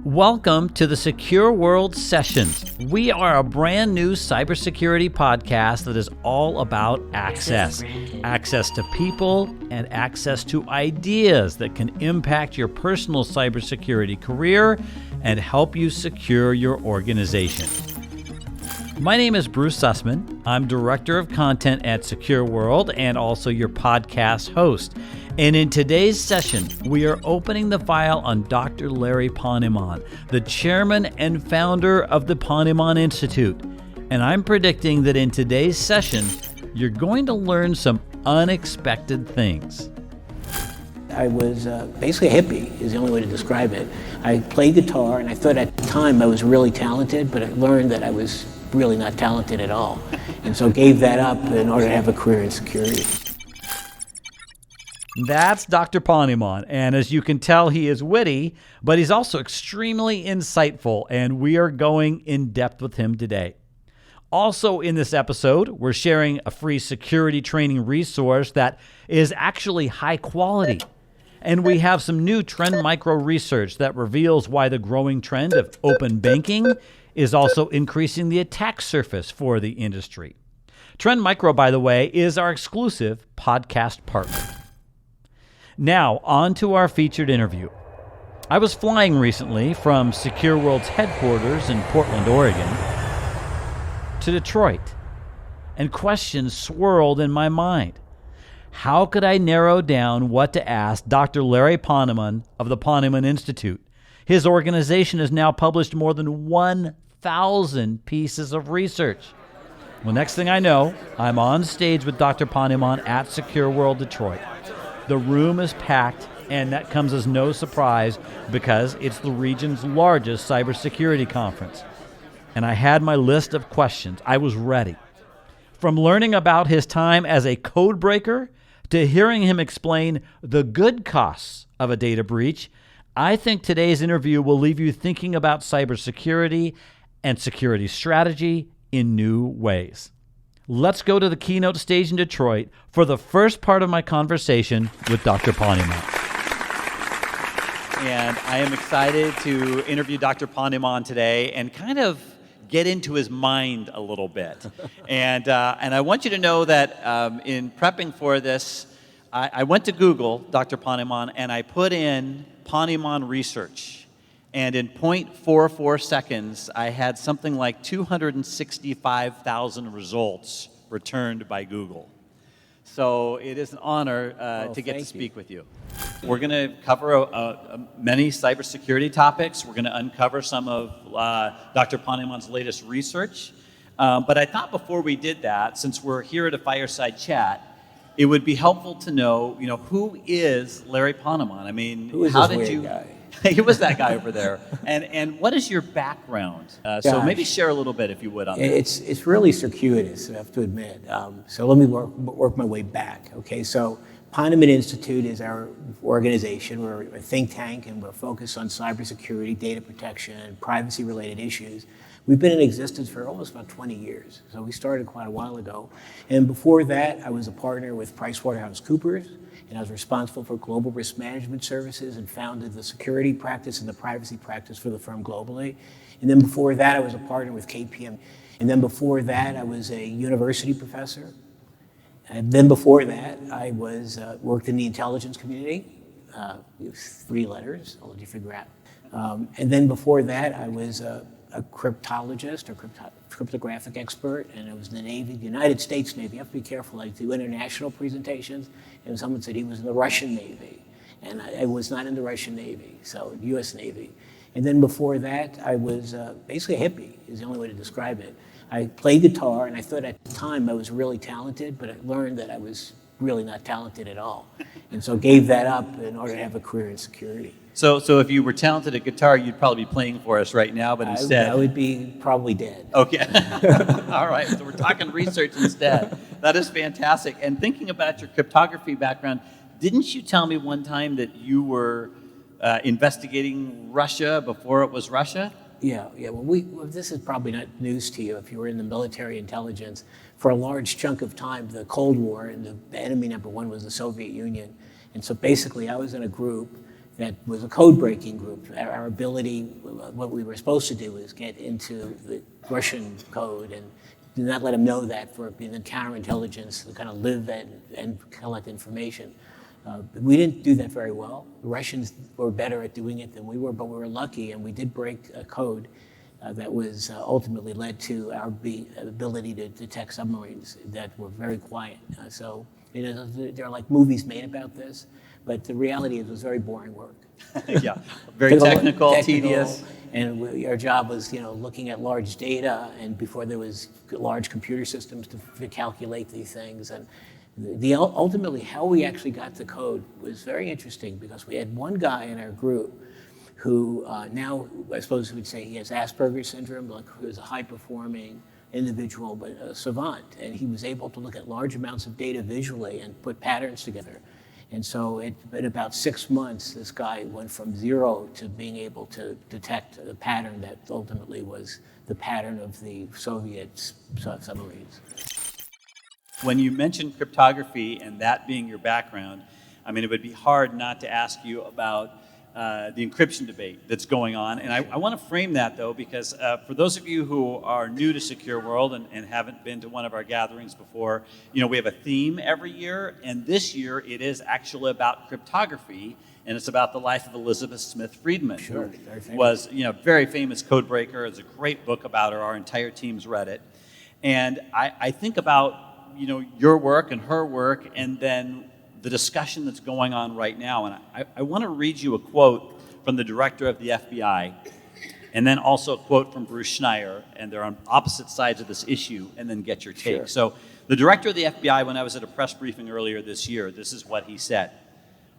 Welcome to the SecureWorld Sessions. We are a brand new cybersecurity podcast that is all about access. Access to people and access to ideas that can impact your personal cybersecurity career and help you secure your organization. My name is Bruce Sussman. I'm Director of Content at SecureWorld and also your podcast host. And in today's session, we are opening the file on Dr. Larry Ponemon, the chairman and founder of the Ponemon Institute. And I'm predicting that in today's session, you're going to learn some unexpected things. I was basically a hippie, is the only way to describe it. I played guitar, and I thought at the time I was really talented, but I learned that I was really not talented at all. And so gave that up in order to have a career in security. That's Dr. Ponemon, and as you can tell, he is witty, but he's also extremely insightful, and we are going in depth with him today. Also in this episode, we're sharing a free security training resource that is actually high quality. And we have some new Trend Micro research that reveals why the growing trend of open banking is also increasing the attack surface for the industry. Trend Micro, by the way, is our exclusive podcast partner. Now, on to our featured interview. I was flying recently from SecureWorld's headquarters in Portland, Oregon, to Detroit, and questions swirled in my mind. How could I narrow down what to ask Dr. Larry Ponemon of the Ponemon Institute? His organization has now published more than 1,000 pieces of research. Well, next thing I know, I'm on stage with Dr. Ponemon at SecureWorld Detroit. The room is packed, and that comes as no surprise because it's the region's largest cybersecurity conference. And I had my list of questions. I was ready. From learning about his time as a code breaker to hearing him explain the good costs of a data breach, I think today's interview will leave you thinking about cybersecurity and security strategy in new ways. Let's go to the keynote stage in Detroit for the first part of my conversation with Dr. Ponemon. And I am excited to interview Dr. Ponemon today and kind of get into his mind a little bit. And I want you to know that in prepping for this, I went to Google, Dr. Ponemon, and I put in Ponemon research. And in 0.44 seconds, I had something like 265,000 results returned by Google. So it is an honor to get to speak with you. We're going to cover many cybersecurity topics. We're going to uncover some of Dr. Ponemon's latest research. But I thought before we did that, since we're here at a fireside chat, it would be helpful to know, who is Larry Ponemon? I mean, how did you? Guy? He was that guy over there. And what is your background? So maybe share a little bit, if you would, on that. It's really circuitous, I have to admit. So let me work my way back. Okay, so Ponemon Institute is our organization. We're a think tank, and we're focused on cybersecurity, data protection, and privacy-related issues. We've been in existence for almost about 20 years. So we started quite a while ago. And before that, I was a partner with PricewaterhouseCoopers, and I was responsible for global risk management services and founded the security practice and the privacy practice for the firm globally. And then before that, I was a partner with KPM. And then before that, I was a university professor. And then before that, I was worked in the intelligence community. 3 letters, I'll let you figure out. And then before that, I was a cryptologist or cryptographic expert, and I was in the Navy, the United States Navy. You have to be careful. I do international presentations, and someone said he was in the Russian Navy, and I was not in the Russian Navy, so U.S. Navy. And then before that, I was basically a hippie, is the only way to describe it. I played guitar, and I thought at the time I was really talented, but I learned that I was really not talented at all. And so gave that up in order to have a career in security. So if you were talented at guitar, you'd probably be playing for us right now, but instead... I would be probably dead. Okay. All right, so we're talking research instead. That is fantastic. And thinking about your cryptography background, didn't you tell me one time that you were investigating Russia before it was Russia? Yeah. Well, this is probably not news to you if you were in the military intelligence. For a large chunk of time, the Cold War, and the enemy number one was the Soviet Union. And so basically I was in a group that was a code-breaking group. Our ability, what we were supposed to do was get into the Russian code and do not let them know that for being counterintelligence to kind of live and collect information. We didn't do that very well. The Russians were better at doing it than we were, but we were lucky, and we did break a code that was ultimately led to our ability to detect submarines that were very quiet. So there are like movies made about this, but the reality is it was very boring work. Yeah, very technical, tedious. And our job was, looking at large data, and before there was large computer systems to calculate these things. And ultimately, how we actually got the code was very interesting, because we had one guy in our group who now, I suppose we would say he has Asperger's syndrome, like who is a high-performing individual, but a savant. And he was able to look at large amounts of data visually and put patterns together. And so in about 6 months, this guy went from 0 to being able to detect a pattern that ultimately was the pattern of the Soviet submarines. When you mentioned cryptography and that being your background, I mean, it would be hard not to ask you about the encryption debate that's going on. And I want to frame that, though, because for those of you who are new to SecureWorld and haven't been to one of our gatherings before, we have a theme every year. And this year, it is actually about cryptography. And it's about the life of Elizabeth Smith Friedman, Sure, who was, very famous code breaker. It's a great book about her. Our entire team's read it. And I think about, your work and her work, and then the discussion that's going on right now. And I want to read you a quote from the director of the FBI, and then also a quote from Bruce Schneier, and they're on opposite sides of this issue, and then get your take. Sure. So the director of the FBI, when I was at a press briefing earlier this year, this is what he said.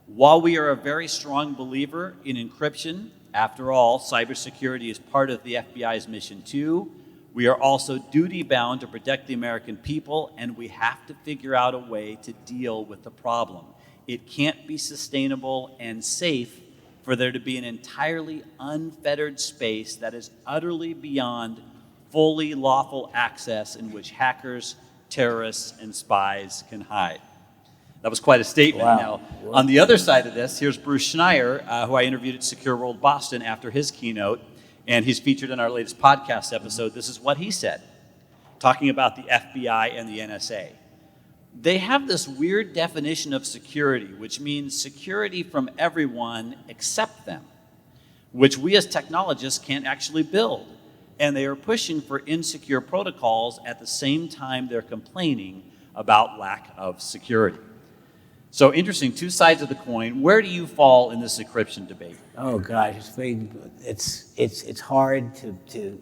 While we are a very strong believer in encryption, after all, cybersecurity is part of the FBI's mission too, we are also duty-bound to protect the American people, and we have to figure out a way to deal with the problem. It can't be sustainable and safe for there to be an entirely unfettered space that is utterly beyond fully lawful access in which hackers, terrorists, and spies can hide. That was quite a statement. Wow. Now, on the other side of this, here's Bruce Schneier, who I interviewed at SecureWorld Boston after his keynote, and he's featured in our latest podcast episode. This is what he said, talking about the FBI and the NSA. They have this weird definition of security, which means security from everyone except them, which we as technologists can't actually build. And they are pushing for insecure protocols at the same time they're complaining about lack of security. So interesting, two sides of the coin. Where do you fall in this encryption debate? Oh gosh, it's hard to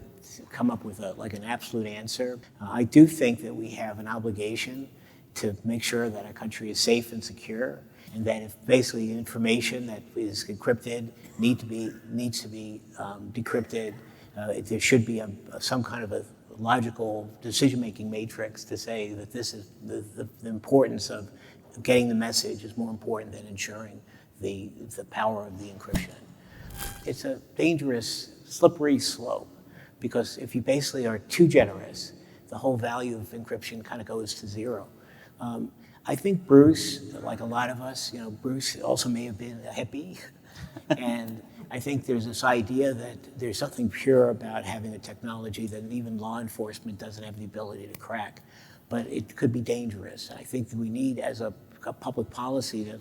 come up with an absolute answer. I do think that we have an obligation to make sure that our country is safe and secure, and that if basically information that is encrypted needs to be decrypted, there should be some kind of a logical decision-making matrix to say that this is the importance of getting the message is more important than ensuring the power of the encryption. It's a dangerous, slippery slope, because if you basically are too generous, the whole value of encryption kind of goes to zero. I think Bruce, like a lot of us, Bruce also may have been a hippie, and I think there's this idea that there's something pure about having a technology that even law enforcement doesn't have the ability to crack, but it could be dangerous. I think that we need, as a public policy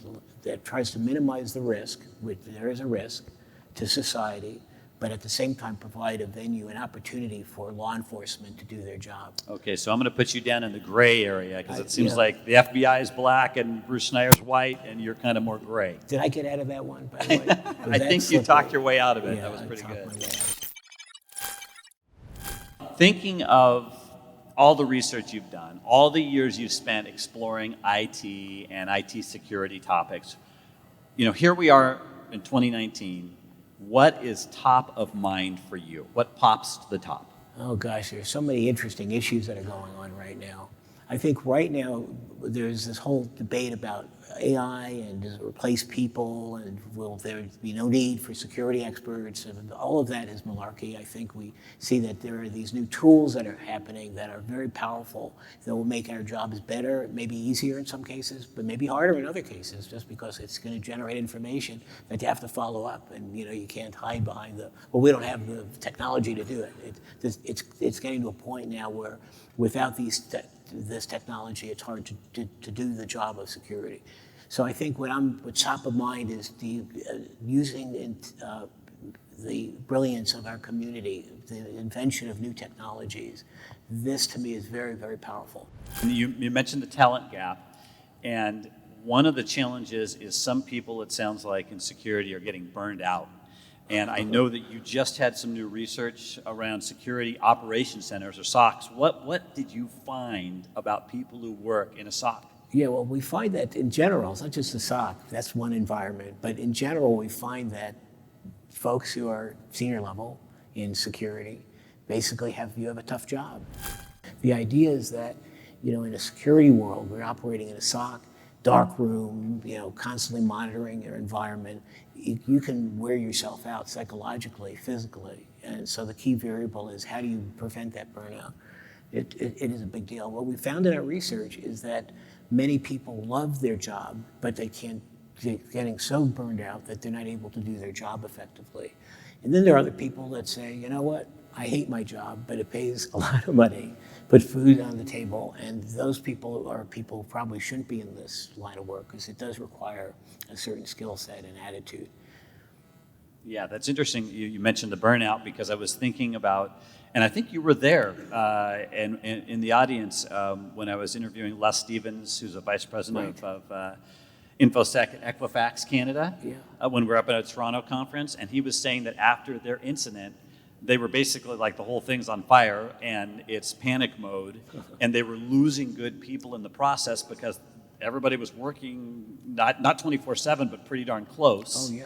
that tries to minimize the risk, which there is a risk to society, but at the same time provide a venue, an opportunity for law enforcement to do their job. Okay, so I'm going to put you down in the gray area, because it seems like the FBI is black and Bruce Schneier's white, and you're kind of more gray. Did I get out of that one, by the way? I think you talked your way out of it. Yeah, that was pretty good. my way out. Thinking of all the research you've done, all the years you've spent exploring IT and IT security topics, here we are in 2019. What is top of mind for you? What pops to the top? Oh gosh, there's so many interesting issues that are going on right now. I think right now there's this whole debate about AI, and does it replace people, and will there be no need for security experts? And all of that is malarkey. I think we see that there are these new tools that are happening that are very powerful that will make our jobs better, maybe easier in some cases, but maybe harder in other cases, just because it's going to generate information that you have to follow up, and you can't hide behind well, we don't have the technology to do it. It's getting to a point now where without this technology, it's hard to do the job of security. So I think what's top of mind is using the brilliance of our community, the invention of new technologies. This, to me, is very, very powerful. You mentioned the talent gap, and one of the challenges is some people, it sounds like, in security are getting burned out. And I know that you just had some new research around security operations centers, or SOCs. What did you find about people who work in a SOC? Yeah, well, we find that in general, it's not just the SOC, that's one environment, but in general, we find that folks who are senior level in security basically you have a tough job. The idea is that, in a security world, we're operating in a SOC, dark room, constantly monitoring your environment. You can wear yourself out psychologically, physically. And so the key variable is, how do you prevent that burnout? It is a big deal. What we found in our research is that many people love their job, but they're getting so burned out that they're not able to do their job effectively. And then there are other people that say, you know what, I hate my job, but it pays a lot of money, put food on the table, and those people are people who probably shouldn't be in this line of work, because it does require a certain skill set and attitude. Yeah, that's interesting. You mentioned the burnout, because I was thinking about, and I think you were there and in the audience when I was interviewing Les Stevens, who's a vice president of InfoSec at Equifax Canada, when we were up at a Toronto conference, and he was saying that after their incident, they were basically like, the whole thing's on fire and it's panic mode, and they were losing good people in the process because everybody was working not 24/7, but pretty darn close. Oh, yeah.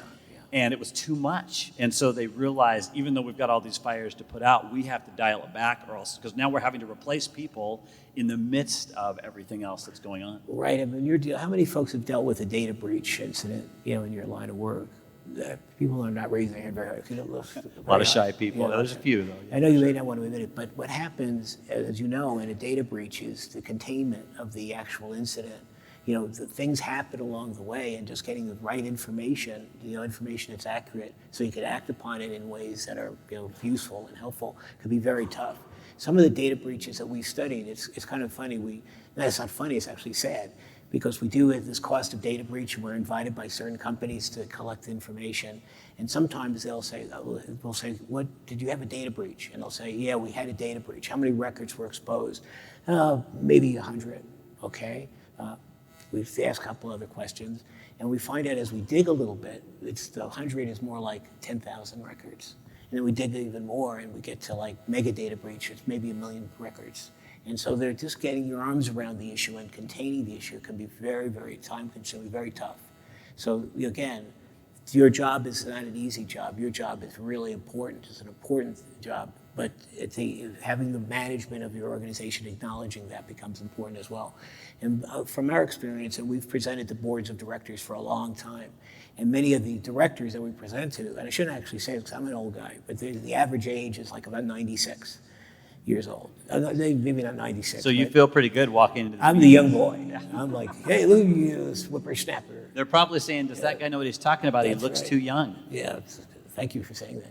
And it was too much. And so they realized, even though we've got all these fires to put out, we have to dial it back, or else, because now we're having to replace people in the midst of everything else that's going on. Right. I mean, how many folks have dealt with a data breach incident, in your line of work? People are not raising their hand very high. A lot of shy people. Yeah, there's a few, though. Yeah, I know you may not want to admit it, but what happens, as you know, in a data breach is the containment of the actual incident. The things happen along the way, and just getting the right information, information that's accurate, so you can act upon it in ways that are, useful and helpful, can be very tough. Some of the data breaches that we studied, it's kind of funny. No, it's not funny. It's actually sad, because we do this cost of data breach, and we're invited by certain companies to collect information. And sometimes we'll say, "What did you have a data breach?" And they'll say, "Yeah, we had a data breach. How many records were exposed?" Maybe 100. Okay. We ask a couple other questions, and we find out as we dig a little bit, the 100 is more like 10,000 records. And then we dig even more, and we get to like mega data breach, it's maybe 1 million records. And so they're just getting your arms around the issue, and containing the issue can be very, very time-consuming, very tough. So again, your job is not an easy job. Your job is really important. It's an important job, but having the management of your organization acknowledging that becomes important as well. And from our experience, and we've presented to boards of directors for a long time, and many of the directors that we present to, and I shouldn't actually say this because I'm an old guy, but the average age is like about 96 years old. Maybe not 96. So you feel pretty good walking into the I'm the young boy. Yeah. I'm like, hey, look, you this whippersnapper. They're probably saying, does that guy know what he's talking about? He looks too young. Yeah, thank you for saying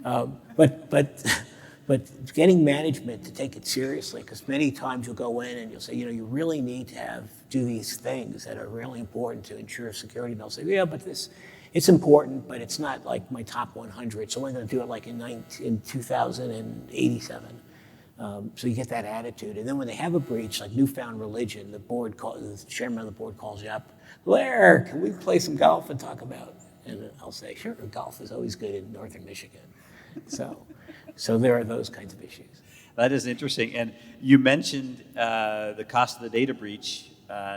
that. But getting management to take it seriously, because many times you'll go in and you'll say, you really need to do these things that are really important to ensure security. And they'll say, yeah, but it's important, but it's not like my top 100. So we're going to do it like in 2087. So you get that attitude. And then when they have a breach, like newfound religion, the chairman of the board calls you up, Larry, can we play some golf and talk about it? And I'll say, sure, golf is always good in northern Michigan. So there are those kinds of issues. That is interesting. And you mentioned the cost of the data breach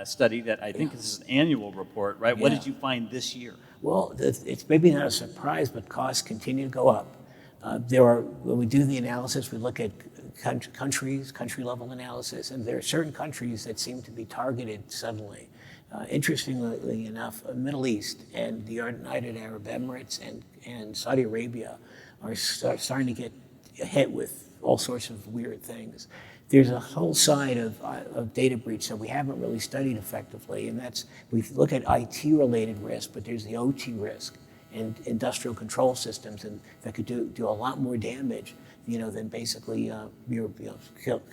study that I think this is an annual report, right? Yeah. What did you find this year? Well, it's maybe not a surprise, but costs continue to go up. When we do the analysis, we look at country-level analysis, and there are certain countries that seem to be targeted suddenly. Interestingly enough, the Middle East and the United Arab Emirates and Saudi Arabia are starting to get hit with all sorts of weird things. There's a whole side of data breach that we haven't really studied effectively, and that's, we look at IT-related risk, but there's the OT risk and industrial control systems, and that could do a lot more damage, than basically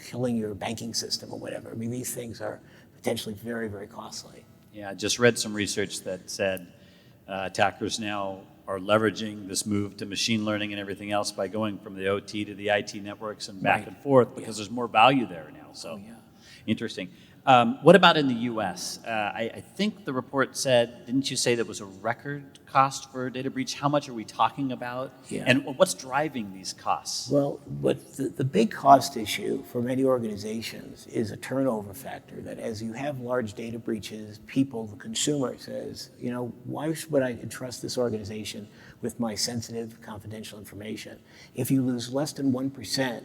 killing your banking system or whatever. I mean, these things are potentially very, very costly. Yeah, I just read some research that said attackers now are leveraging this move to machine learning and everything else by going from the OT to the IT networks and back and forth, because there's more value there now. So, interesting. What about in the U.S.? I think the report said, didn't you say that was a record cost for data breach? How much are we talking about? Yeah. And what's driving these costs? Well, the big cost issue for many organizations is a turnover factor, that as you have large data breaches, the consumer says, why would I entrust this organization with my sensitive, confidential information? If you lose less than 1%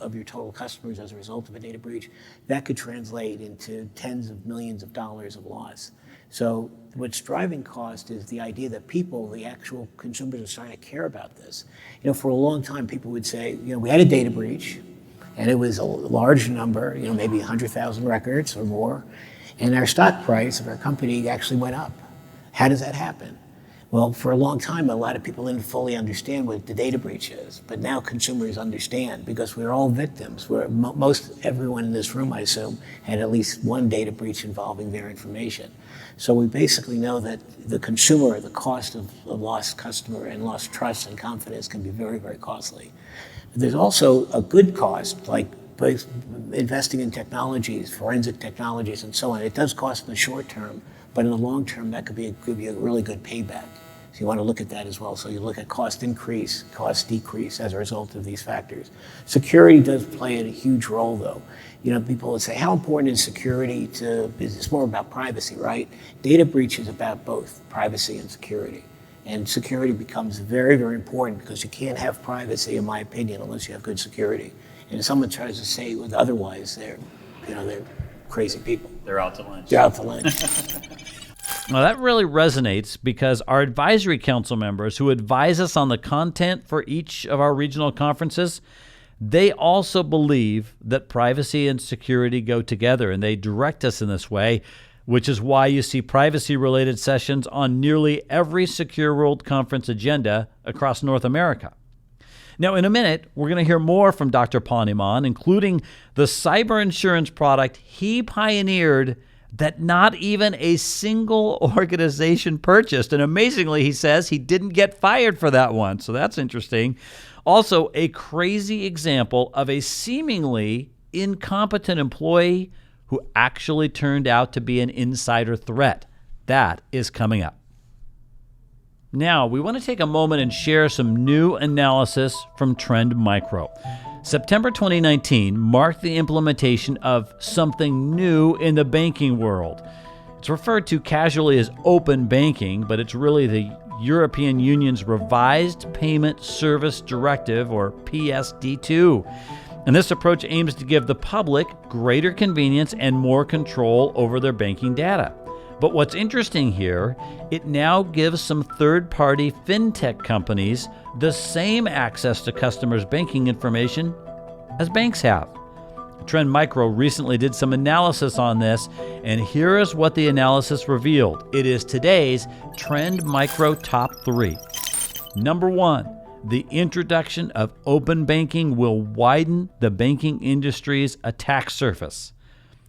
of your total customers as a result of a data breach, that could translate into tens of millions of dollars of loss. So what's driving cost is the idea that the actual consumers, are starting to care about this. For a long time, people would say, we had a data breach, and it was a large number, maybe 100,000 records or more, and our stock price of our company actually went up. How does that happen? Well, for a long time, a lot of people didn't fully understand what the data breach is, but now consumers understand, because we're all victims. Everyone in this room, I assume, had at least one data breach involving their information. So we basically know that the consumer, the cost of a lost customer and lost trust and confidence can be very, very costly. There's also a good cost, like investing in technologies, forensic technologies, and so on. It does cost in the short term, but in the long term, that could be a really good payback. So you want to look at that as well. So you look at cost increase, cost decrease as a result of these factors. Security does play a huge role, though. People would say, how important is security it's more about privacy, right? Data breach is about both privacy and security. And security becomes very, very important, because you can't have privacy, in my opinion, unless you have good security. And if someone tries to say otherwise, they're crazy people. They're out to lunch. They're out to lunch. Now, that really resonates, because our advisory council members who advise us on the content for each of our regional conferences, they also believe that privacy and security go together, and they direct us in this way, which is why you see privacy-related sessions on nearly every SecureWorld conference agenda across North America. Now, in a minute, we're going to hear more from Dr. Ponemon, including the cyber insurance product he pioneered that not even a single organization purchased. And amazingly, he says he didn't get fired for that one. So that's interesting. Also, a crazy example of a seemingly incompetent employee who actually turned out to be an insider threat. That is coming up. Now, we want to take a moment and share some new analysis from Trend Micro. September 2019 marked the implementation of something new in the banking world. It's referred to casually as open banking, but it's really the European Union's Revised Payment Service Directive, or PSD2. And this approach aims to give the public greater convenience and more control over their banking data. But what's interesting here, it now gives some third-party fintech companies the same access to customers' banking information as banks have. Trend Micro recently did some analysis on this, and here is what the analysis revealed. It is today's Trend Micro Top 3. Number 1, the introduction of open banking will widen the banking industry's attack surface.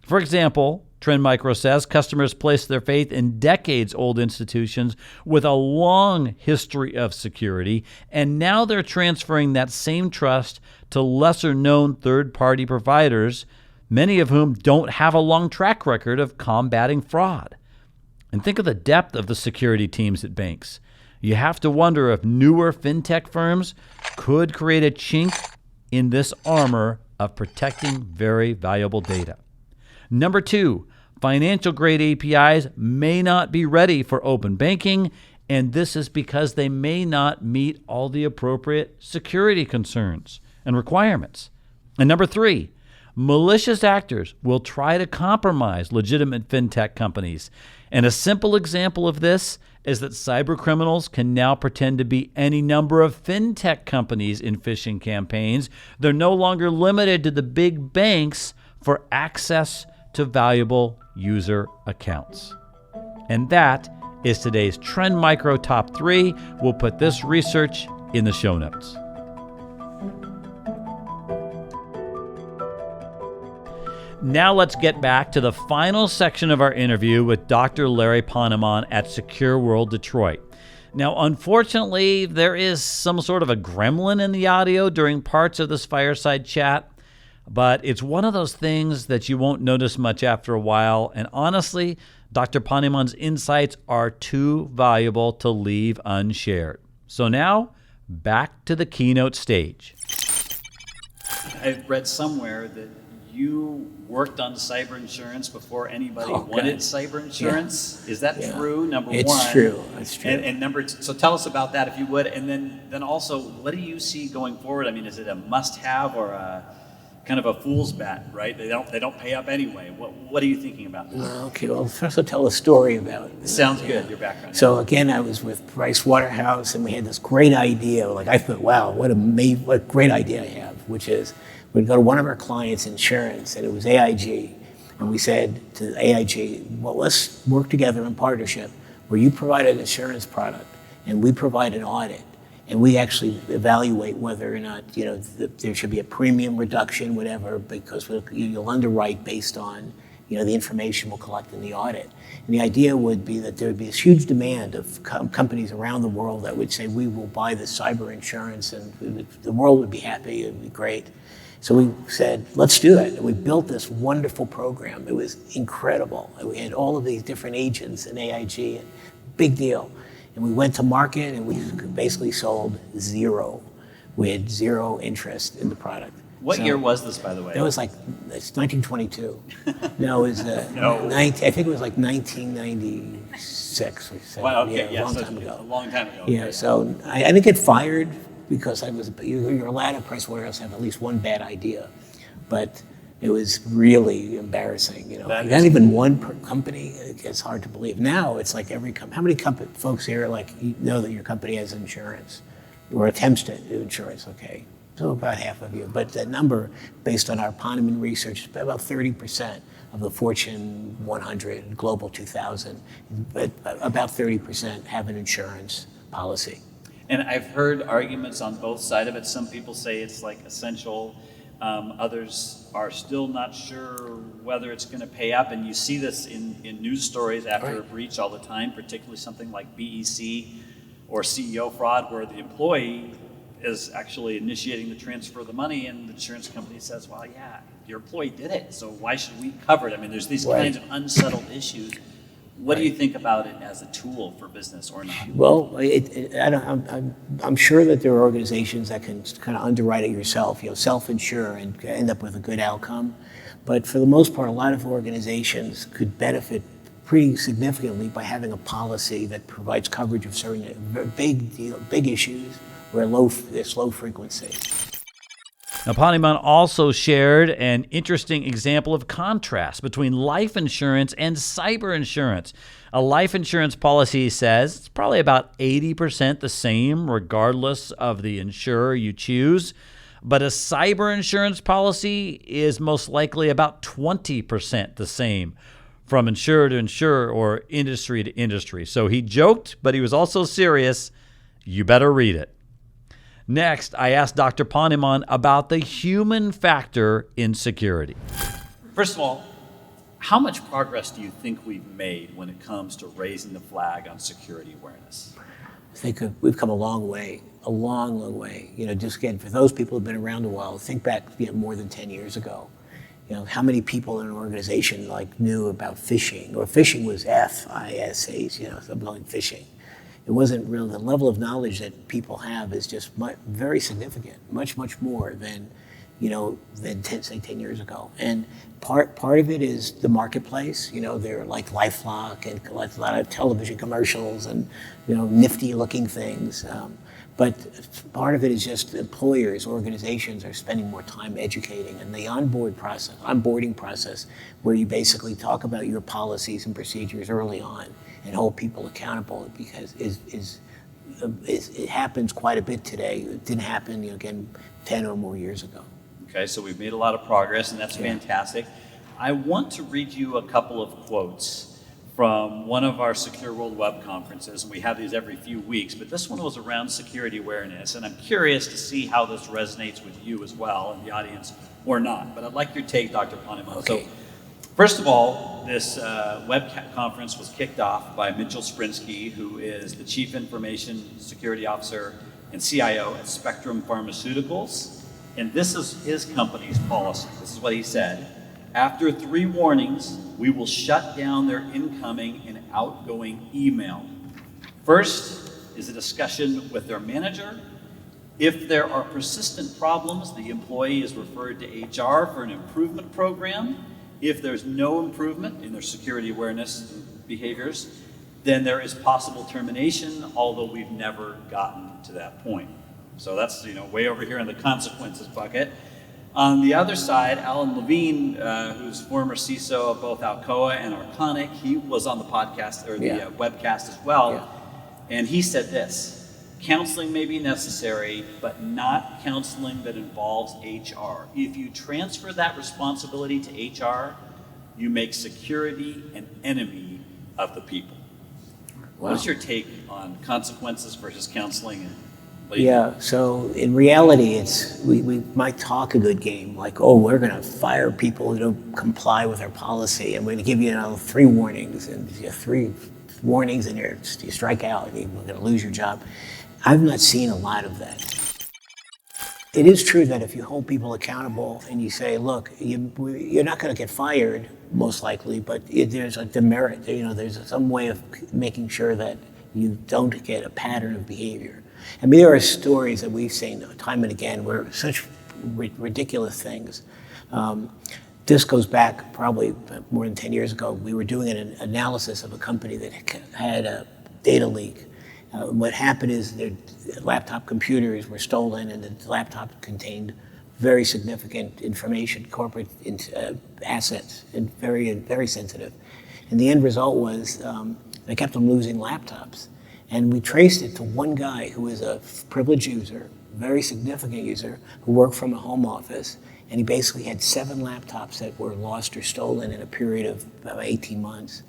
For example, Trend Micro says customers place their faith in decades-old institutions with a long history of security, and now they're transferring that same trust to lesser-known third-party providers, many of whom don't have a long track record of combating fraud. And think of the depth of the security teams at banks. You have to wonder if newer fintech firms could create a chink in this armor of protecting very valuable data. Number 2, financial-grade APIs may not be ready for open banking, and this is because they may not meet all the appropriate security concerns and requirements. And number 3, malicious actors will try to compromise legitimate fintech companies. And a simple example of this is that cyber criminals can now pretend to be any number of fintech companies in phishing campaigns. They're no longer limited to the big banks for access to valuable user accounts. And that is today's Trend Micro Top 3. We'll put this research in the show notes. Now let's get back to the final section of our interview with Dr. Larry Ponemon at SecureWorld Detroit. Now, unfortunately, there is some sort of a gremlin in the audio during parts of this fireside chat, but it's one of those things that you won't notice much after a while. And honestly, Dr. Ponemon's insights are too valuable to leave unshared. So now, back to the keynote stage. I read somewhere that you worked on cyber insurance before anybody wanted cyber insurance. Yeah. Is that true? Number one. It's true. It's true. And number two, so tell us about that if you would. And then also, what do you see going forward? I mean, is it a must-have or a kind of a fool's bet, right? They don't pay up anyway. What are you thinking about that? Okay, well, first I'll tell a story about it. Sounds good, your background. So again, I was with Price Waterhouse, and we had this great idea. Like, I thought, wow, what great idea I have, which is we'd go to one of our clients' insurance, and it was AIG. And we said to AIG, well, let's work together in partnership where you provide an insurance product and we provide an audit. And we actually evaluate whether or not, there should be a premium reduction, whatever, because you'll underwrite based on, the information we'll collect in the audit. And the idea would be that there would be this huge demand of companies around the world that would say, we will buy this cyber insurance, and the world would be happy, it would be great. So we said, let's do it. And we built this wonderful program. It was incredible. And we had all of these different agents in AIG, and big deal. And we went to market, and we basically sold zero. We had zero interest in the product. What year was this, by the way? It was it's 1922. No, it was, I think it was like 1996 or something. Wow, okay, a long so time ago. A long time ago. Yeah, okay. So I didn't get fired because you're allowed at Price Waterhouse to have at least one bad idea. But it was really embarrassing, Not even one per company. It's hard to believe. Now it's like every company. How many folks here know that your company has insurance or attempts to do insurance? Okay, so about half of you. But that number, based on our Ponemon research, is about 30% of the Fortune 100, Global 2000. But about 30% have an insurance policy. And I've heard arguments on both sides of it. Some people say it's essential. Others are still not sure whether it's going to pay up. And you see this in news stories after a breach all the time, particularly something like BEC or CEO fraud, where the employee is actually initiating the transfer of the money, and the insurance company says, well, yeah, your employee did it, so why should we cover it? I mean, there's these kinds of unsettled issues. What do you think about it as a tool for business or not? Well, I'm sure that there are organizations that can kind of underwrite it yourself, self-insure and end up with a good outcome. But for the most part, a lot of organizations could benefit pretty significantly by having a policy that provides coverage of certain big issues where there's low frequency. Now, Ponemon also shared an interesting example of contrast between life insurance and cyber insurance. A life insurance policy says it's probably about 80% the same regardless of the insurer you choose, but a cyber insurance policy is most likely about 20% the same from insurer to insurer or industry to industry. So he joked, but he was also serious. You better read it. Next, I asked Dr. Ponemon about the human factor in security. First of all, how much progress do you think we've made when it comes to raising the flag on security awareness? I think we've come a long way, a long, long way. Just again, for those people who've been around a while, think back more than 10 years ago. How many people in an organization knew about phishing, or phishing was F-I-S-H, something like phishing. It wasn't really, the level of knowledge that people have is just very significant, much, much more than than 10 years ago. And part of it is the marketplace. They're like LifeLock and a lot of television commercials and nifty looking things. But part of it is just employers, organizations are spending more time educating, and the onboarding process, where you basically talk about your policies and procedures early on and hold people accountable, because it happens quite a bit today. It didn't happen, again, 10 or more years ago. Okay, so we've made a lot of progress, and that's fantastic. I want to read you a couple of quotes from one of our Secure World web conferences, and we have these every few weeks, but this one was around security awareness, and I'm curious to see how this resonates with you as well in the audience or not. But I'd like your take, Dr. Ponemon. Okay. So, first of all, this conference was kicked off by Mitchell Sprinsky, who is the Chief Information Security Officer and CIO at Spectrum Pharmaceuticals, and this is his company's policy. This is what he said. After 3 warnings, we will shut down their incoming and outgoing email. First is a discussion with their manager. If there are persistent problems, the employee is referred to HR for an improvement program. If there's no improvement in their security awareness behaviors, then there is possible termination, although we've never gotten to that point. So that's way over here in the consequences bucket. On the other side, Alan Levine, who's former CISO of both Alcoa and Arconic, he was on the podcast or the webcast as well, and he said this: counseling may be necessary, but not counseling that involves HR. If you transfer that responsibility to HR, you make security an enemy of the people. Wow. What's your take on consequences versus counseling? Yeah, so in reality, we might talk a good game, like, oh, we're going to fire people who don't comply with our policy, and we're going to give you 3 warnings, and 3 warnings, and you strike out, and you're going to lose your job. I've not seen a lot of that. It is true that if you hold people accountable and you say, look, you're not going to get fired, most likely, but there's a demerit, there's some way of making sure that you don't get a pattern of behavior. I mean, there are stories that we've seen time and again where such ridiculous things. This goes back probably more than 10 years ago. We were doing an analysis of a company that had a data leak. What happened is their laptop computers were stolen, and the laptop contained very significant information, corporate assets, and very, very sensitive. And the end result was they kept on losing laptops. And we traced it to one guy who was a privileged user, very significant user, who worked from a home office, and he basically had 7 laptops that were lost or stolen in a period of about 18 months.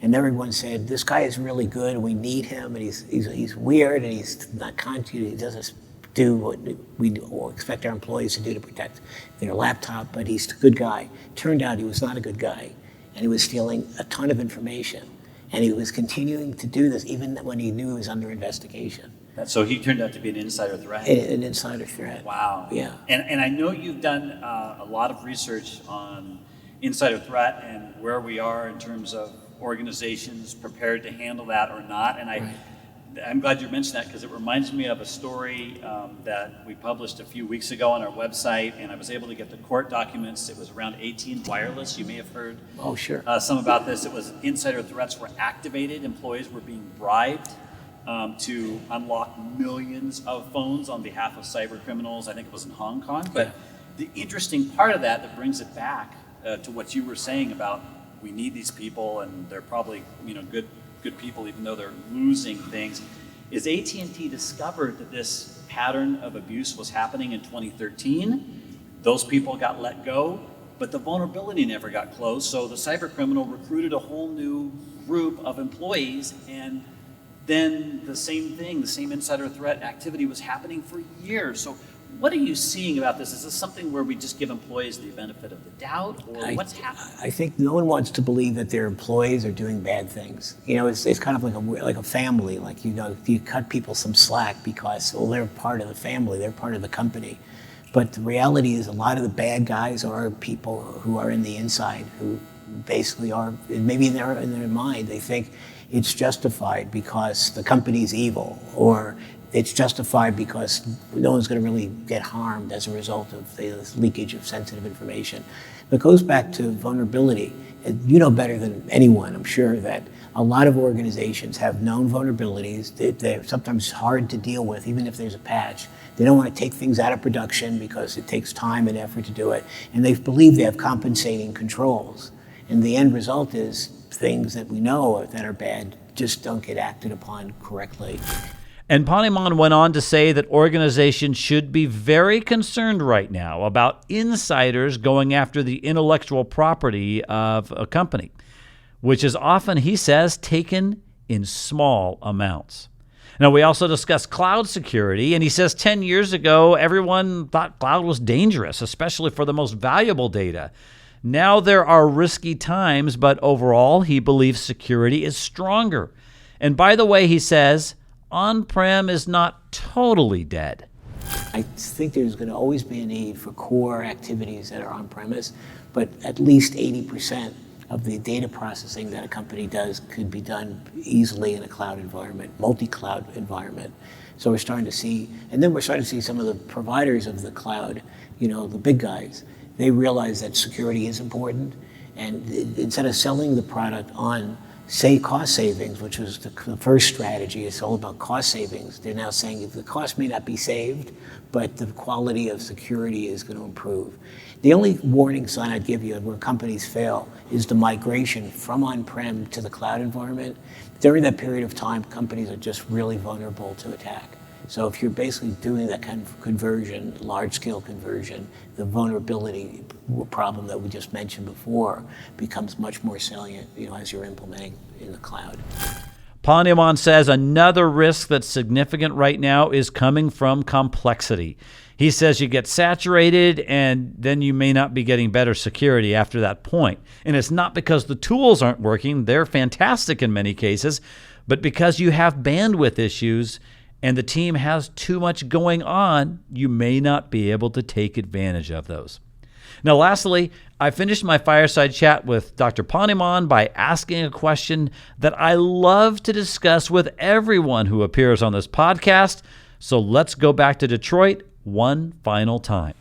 And everyone said, this guy is really good, and we need him, and he's weird, and he's not conscious, he doesn't do what we expect our employees to do to protect their laptop, but he's a good guy. Turned out he was not a good guy, and he was stealing a ton of information. And he was continuing to do this even when he knew he was under investigation. So he turned out to be an insider threat? An insider threat. Wow. Yeah. And I know you've done a lot of research on insider threat and where we are in terms of organizations prepared to handle that or not. And I'm glad you mentioned that, because it reminds me of a story that we published a few weeks ago on our website, and I was able to get the court documents. It was around AT&T Wireless. You may have heard some about this. It was insider threats were activated. Employees were being bribed to unlock millions of phones on behalf of cyber criminals. I think it was in Hong Kong. But the interesting part of that brings it back to what you were saying about we need these people, and they're probably good people, even though they're losing things, is AT&T discovered that this pattern of abuse was happening in 2013. Those people got let go, but the vulnerability never got closed. So the cyber criminal recruited a whole new group of employees, and then the same thing, the same insider threat activity was happening for years. So what are you seeing about this? Is this something where we just give employees the benefit of the doubt, or what's happening? I think no one wants to believe that their employees are doing bad things. It's kind of like a family. Like, you cut people some slack because, well, they're part of the family, they're part of the company. But the reality is a lot of the bad guys are people who are in the inside, who basically are, maybe in their mind, they think it's justified because the company's evil, or it's justified because no one's going to really get harmed as a result of the leakage of sensitive information. But it goes back to vulnerability. And you know better than anyone, I'm sure, that a lot of organizations have known vulnerabilities. They're sometimes hard to deal with, even if there's a patch. They don't want to take things out of production because it takes time and effort to do it. And they believe they have compensating controls. And the end result is things that we know that are bad just don't get acted upon correctly. And Ponemon went on to say that organizations should be very concerned right now about insiders going after the intellectual property of a company, which is often, he says, taken in small amounts. Now, we also discussed cloud security, and he says 10 years ago, everyone thought cloud was dangerous, especially for the most valuable data. Now there are risky times, but overall, he believes security is stronger. And by the way, he says, on-prem is not totally dead. I think there's going to always be a need for core activities that are on-premise, but at least 80% of the data processing that a company does could be done easily in a cloud environment, multi-cloud environment. So we're starting to see, and then we're starting to see some of the providers of the cloud, the big guys, they realize that security is important, and instead of selling the product on say cost savings, which was the first strategy, it's all about cost savings. They're now saying the cost may not be saved, but the quality of security is going to improve. The only warning sign I'd give you where companies fail is the migration from on-prem to the cloud environment. During that period of time, companies are just really vulnerable to attack. So if you're basically doing that kind of conversion, large-scale conversion, the vulnerability problem that we just mentioned before becomes much more salient, as you're implementing in the cloud. Ponemon says another risk that's significant right now is coming from complexity. He says you get saturated and then you may not be getting better security after that point. And it's not because the tools aren't working, they're fantastic in many cases, but because you have bandwidth issues and the team has too much going on, you may not be able to take advantage of those. Now, lastly, I finished my fireside chat with Dr. Ponemon by asking a question that I love to discuss with everyone who appears on this podcast. So let's go back to Detroit one final time.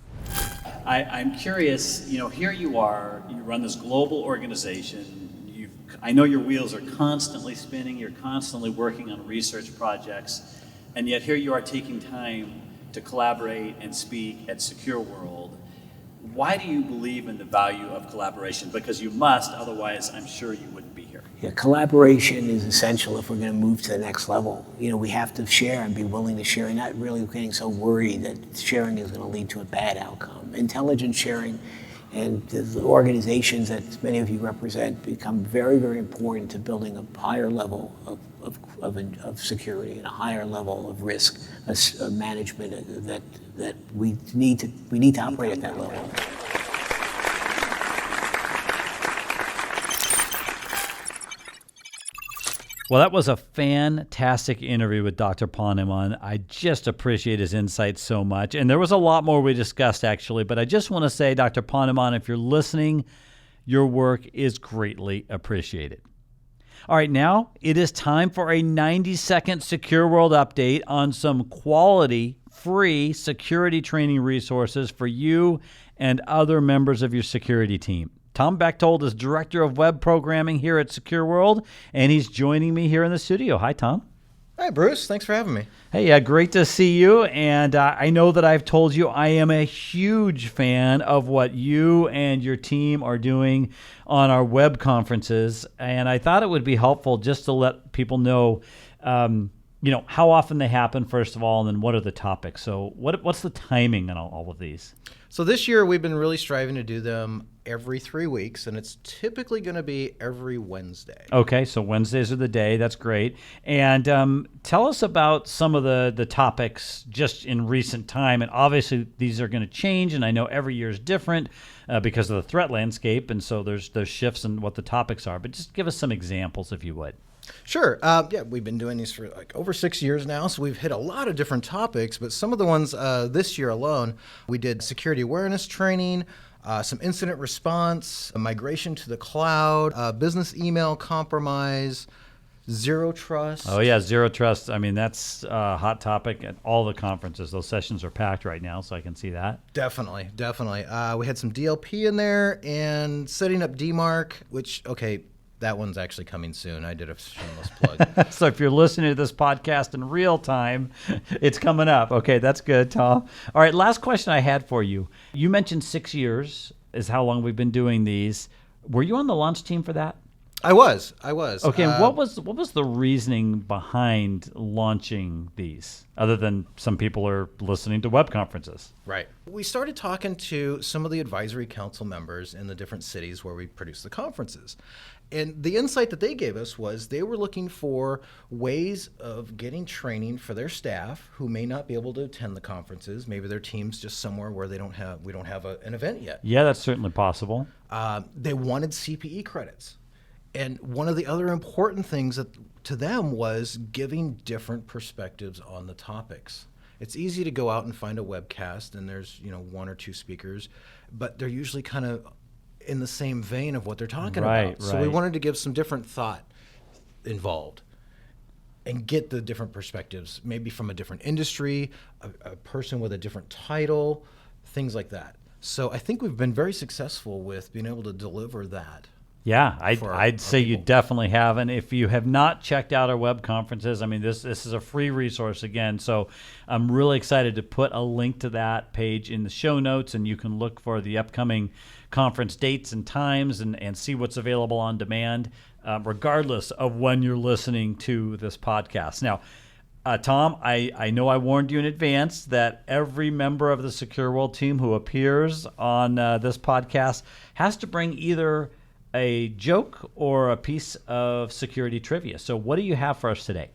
I'm curious, here you are, you run this global organization. I know your wheels are constantly spinning, you're constantly working on research projects. And yet here you are taking time to collaborate and speak at SecureWorld. Why do you believe in the value of collaboration? Because you must, otherwise I'm sure you wouldn't be here. Yeah, collaboration is essential if we're going to move to the next level. We have to share and be willing to share, and not really getting so worried that sharing is going to lead to a bad outcome. Intelligent sharing and the organizations that many of you represent become very, very important to building a higher level of security and a higher level of risk management that we need to operate at that level. Well, that was a fantastic interview with Dr. Ponemon. I just appreciate his insights so much. And there was a lot more we discussed, actually. But I just want to say, Dr. Ponemon, if you're listening, your work is greatly appreciated. All right, now it is time for a 90-second SecureWorld update on some quality, free security training resources for you and other members of your security team. Tom Bechtold is Director of Web Programming here at SecureWorld, and he's joining me here in the studio. Hi, Tom. Hi, Bruce. Thanks for having me. Hey, great to see you. And I know that I've told you I am a huge fan of what you and your team are doing on our web conferences. And I thought it would be helpful just to let people know, how often they happen, first of all, and then what are the topics. So what's the timing on all of these? So this year we've been really striving to do them every 3 weeks, and it's typically going to be every Wednesday. Okay, so Wednesdays are the day. That's great. And tell us about some of the topics just in recent time. And obviously these are going to change, and I know every year is different because of the threat landscape, and so there's shifts in what the topics are. But just give us some examples, if you would. Sure. We've been doing these for over 6 years now, so we've hit a lot of different topics, but some of the ones this year alone, we did security awareness training, some incident response, a migration to the cloud, business email compromise, Zero trust. Oh, yeah, zero trust. I mean, that's a hot topic at all the conferences. Those sessions are packed right now, so I can see that. Definitely. We had some DLP in there and setting up DMARC, which, okay, that one's actually coming soon. I did a shameless plug. So if you're listening to this podcast in real time, it's coming up. Okay, that's good, Tom. All right, last question I had for you. You mentioned 6 years is how long we've been doing these. Were you on the launch team for that? I was. Okay, and what was the reasoning behind launching these, other than some people are listening to web conferences? Right. We started talking to some of the advisory council members in the different cities where we produce the conferences. And the insight that they gave us was they were looking for ways of getting training for their staff who may not be able to attend the conferences. Maybe their team's just somewhere where we don't have an event yet. Yeah, that's certainly possible. They wanted CPE credits. And one of the other important things to them was giving different perspectives on the topics. It's easy to go out and find a webcast and there's, one or two speakers, but they're usually kind of in the same vein of what they're talking about. So we wanted to give some different thought involved and get the different perspectives, maybe from a different industry, a person with a different title, things like that. So I think we've been very successful with being able to deliver that. Yeah, I'd say you definitely have. And if you have not checked out our web conferences, I mean, this is a free resource again. So I'm really excited to put a link to that page in the show notes, and you can look for the upcoming conference dates and times and see what's available on demand, regardless of when you're listening to this podcast. Now, Tom, I know I warned you in advance that every member of the SecureWorld team who appears on this podcast has to bring either a joke or a piece of security trivia. So what do you have for us today?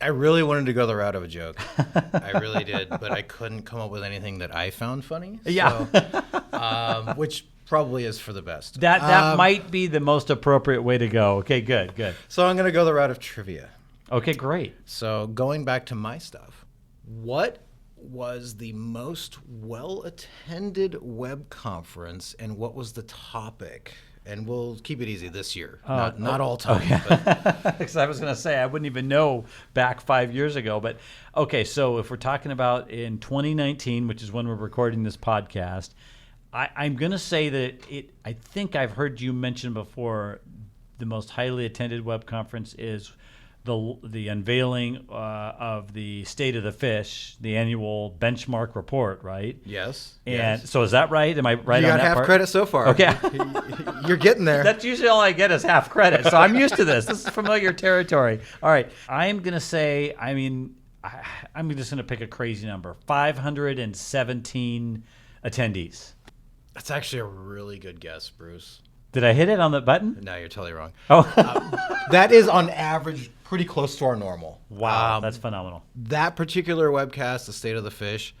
I really wanted to go the route of a joke. I really did, but I couldn't come up with anything that I found funny. Yeah. So, which probably is for the best. That might be the most appropriate way to go. Okay, good. So I'm going to go the route of trivia. Okay, great. So going back to my stuff, what was the most well-attended web conference and what was the topic? And we'll keep it easy this year, not all time. Okay. Because I was going to say, I wouldn't even know back 5 years ago. But, okay, so if we're talking about in 2019, which is when we're recording this podcast, I'm going to say that I think I've heard you mention before the most highly attended web conference is the unveiling of the State of the Fish, the annual benchmark report, right? Yes. And so is that right? Am I right on that part? You got half credit so far. Okay. You're getting there. That's usually all I get is half credit. So I'm used to this. This is familiar territory. All right. I'm going to say, I'm just going to pick a crazy number, 517 attendees. That's actually a really good guess, Bruce. Did I hit it on the button? No, you're totally wrong. Oh. That is on average pretty close to our normal. Wow, that's phenomenal. That particular webcast, The State of the Fish,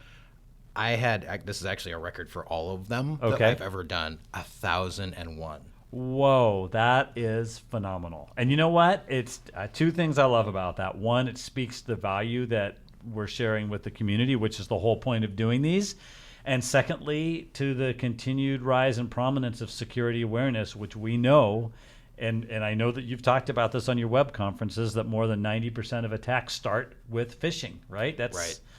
this is actually a record for all of them that I've ever done, 1,001. Whoa, that is phenomenal. And you know what? It's two things I love about that. One, it speaks to the value that we're sharing with the community, which is the whole point of doing these. And secondly, to the continued rise and prominence of security awareness, which we know, and I know that you've talked about this on your web conferences, that more than 90% of attacks start with phishing, right?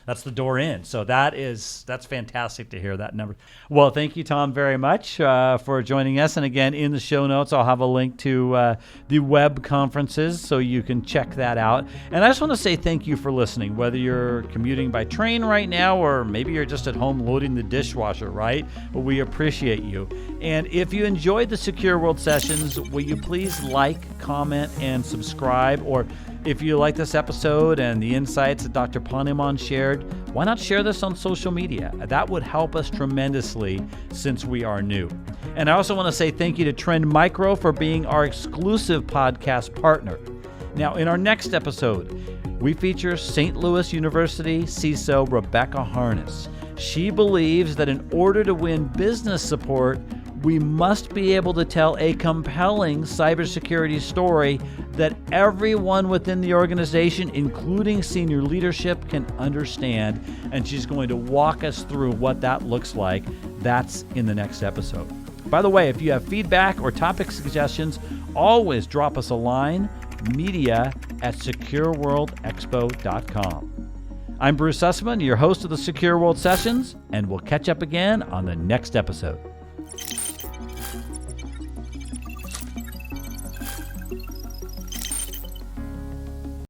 That's the door in. So that's fantastic to hear that number. Well, thank you, Tom, very much for joining us. And again, in the show notes, I'll have a link to the web conferences so you can check that out. And I just want to say thank you for listening, whether you're commuting by train right now or maybe you're just at home loading the dishwasher, right? We appreciate you. And if you enjoyed the SecureWorld Sessions, will you please like, comment, and subscribe? Or if you like this episode and the insights that Dr. Ponemon shared, why not share this on social media? That would help us tremendously since we are new. And I also want to say thank you to Trend Micro for being our exclusive podcast partner. Now, in our next episode, we feature St. Louis University CISO Rebecca Harness. She believes that in order to win business support, we must be able to tell a compelling cybersecurity story that everyone within the organization, including senior leadership, can understand. And she's going to walk us through what that looks like. That's in the next episode. By the way, if you have feedback or topic suggestions, always drop us a line media@secureworldexpo.com. I'm Bruce Sussman, your host of the Secure World Sessions, and we'll catch up again on the next episode.